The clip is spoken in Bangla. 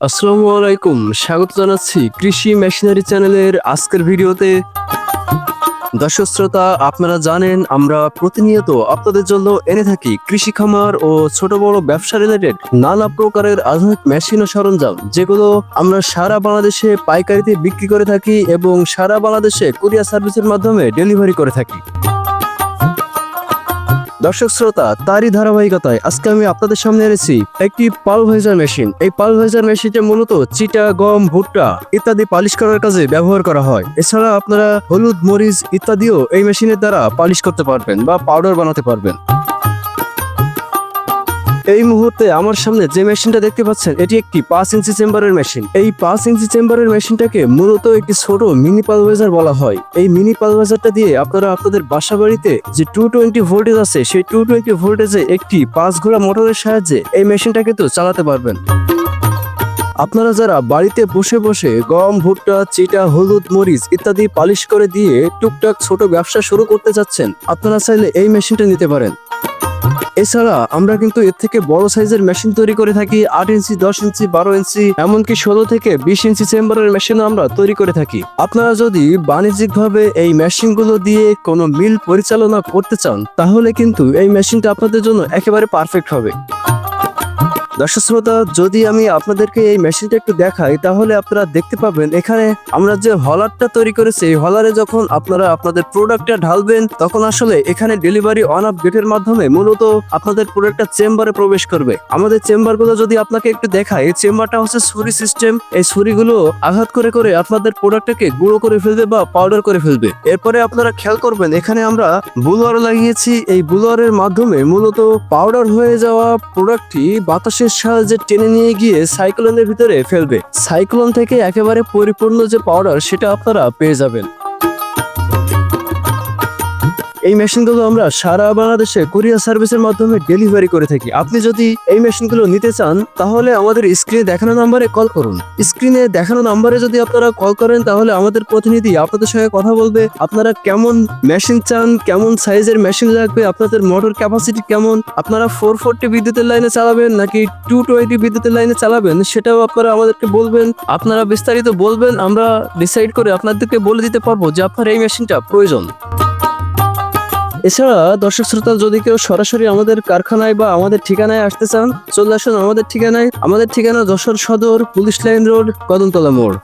আসসালামু আলাইকুম, স্বাগত জানাচ্ছি কৃষি মেশিনারি চ্যানেলের আজকের ভিডিওতে। দর্শক শ্রোতা, আপনারা জানেন আমরা প্রতিনিয়ত আপনাদের জন্য এনে থাকি কৃষি খামার ও ছোট বড় ব্যবসা রিলেটেড নানা প্রকারের আধুনিক মেশিন ও সরঞ্জাম, যেগুলো আমরা সারা বাংলাদেশে পাইকারিতে বিক্রি করে থাকি এবং সারা বাংলাদেশে কুরিয়ার সার্ভিসের মাধ্যমে ডেলিভারি করে থাকি। দর্শক শ্রোতা, তারই ধারাবাহিকতায় আজকে আমি আপনাদের সামনে এনেছি একটি পালভাইজার মেশিন। এই পালভাইজার মেশিনটা মূলত চিটা, গম, ভুট্টা ইত্যাদি পালিশ করার কাজে ব্যবহার করা হয়। এছাড়া আপনারা হলুদ, মরিচ ইত্যাদিও এই মেশিনের দ্বারা পালিশ করতে পারবেন বা পাউডার বানাতে পারবেন। এই মুহূর্তে আমার সামনে যে মেশিনটা দেখতে পাচ্ছেন, এটি একটি 5 ইঞ্চি চেম্বারের মেশিন। এই 5 ইঞ্চি চেম্বারের মেশিনটাকে মূলত একটি ছোট মিনি পালভাইজার বলা হয়। এই মিনি পালভাইজারটা দিয়ে আপনারা আপনাদের বাসা বাড়িতে যে 220 ভোল্টেজ আছে, সেই 220 ভোল্টেজে একটি 5 ঘোড়া মোটরের সাহায্যে এই মেশিনটাকে তো চালাতে পারবেন। আপনারা যারা বাড়িতে বসে বসে গম, ভুট্টা, চিটা, হলুদ, মরিচ ইত্যাদি পালিশ করে দিয়ে টুকটাক ছোট ব্যবসা শুরু করতে যাচ্ছেন, আপনারা চাইলে এই মেশিনটা নিতে পারেন। এছাড়া আমরা কিন্তু এর থেকে বড় সাইজের মেশিন তৈরি করে থাকি। 8 ইঞ্চি, 10 ইঞ্চি, 12 ইঞ্চি, এমনকি 16 থেকে 20 ইঞ্চি চেম্বারের মেশিনও আমরা তৈরি করে থাকি। আপনারা যদি বাণিজ্যিকভাবে এই মেশিনগুলো দিয়ে কোনো মিল পরিচালনা করতে চান, তাহলে কিন্তু এই মেশিনটা আপনাদের জন্য একেবারে পারফেক্ট হবে। দর্শক শ্রোতা, যদি আমি আপনাদেরকে এই মেশিনটা একটু দেখাই, তাহলে আপনারা দেখতে পাবেন এখানে আমরা যে হলারটা তৈরি করেছি, এই হলারে যখন আপনারা আপনাদের প্রোডাক্টটা ঢালবেন, তখন আসলে এখানে ডেলিভারি অন অফ গেটের মাধ্যমে মূলত আপনাদের প্রোডাক্টটা চেম্বারে প্রবেশ করবে। আমাদের চেম্বারগুলো যদি আপনাকে একটু দেখাই, এই চেম্বারটা হচ্ছে ছুরি সিস্টেম। এই ছুরিগুলো আঘাত করে করে আপনাদের প্রোডাক্টটাকে গুঁড়ো করে ফেলবে বা পাউডার করে ফেলবে। এরপরে আপনারা খেয়াল করবেন এখানে আমরা বুলোয়ার লাগিয়েছি। এই বুলোয়ারের মাধ্যমে মূলত পাউডার হয়ে যাওয়া প্রোডাক্টটি বাতাসে সাহায্যে টেনে নিয়ে গিয়ে সাইক্লোনের ভিতরে ফেলবে। সাইক্লোন থেকে একেবারে পরিপূর্ণ যে পাউডার, সেটা আপনারা পেয়ে যাবেন। এই মেশিনগুলো আমরা সারা বাংলাদেশে কুরিয়ার সার্ভিসের মাধ্যমে ডেলিভারি করে থাকি। আপনি যদি এই মেশিনগুলো নিতে চান, তাহলে আমাদের স্ক্রিনে দেখানো নাম্বারে কল করুন। স্ক্রিনে দেখানো নাম্বারে যদি আপনারা কল করেন, তাহলে আমাদের প্রতিনিধি আপনাদের সঙ্গে কথা বলবে। আপনারা কেমন মেশিন চান, কেমন সাইজের মেশিন লাগবে, আপনাদের মোটর ক্যাপাসিটি কেমন, আপনারা 440 বিদ্যুতের লাইনে চালাবেন নাকি 220 বিদ্যুতের লাইনে চালাবেন, সেটাও আপনারা আমাদেরকে বলবেন। আপনারা বিস্তারিত বলবেন, আমরা ডিসাইড করে আপনাদেরকে বলে দিতে পারবো যে আপনার এই মেশিনটা প্রয়োজন। এছাড়া দর্শক শ্রোতা, যদি কেউ সরাসরি আমাদের কারখানায় বা আমাদের ঠিকানায় আসতে চান, চলে আসুন আমাদের ঠিকানায়। আমাদের ঠিকানা যশোর সদর, পুলিশ লাইন রোড, কদমতলা মোড়।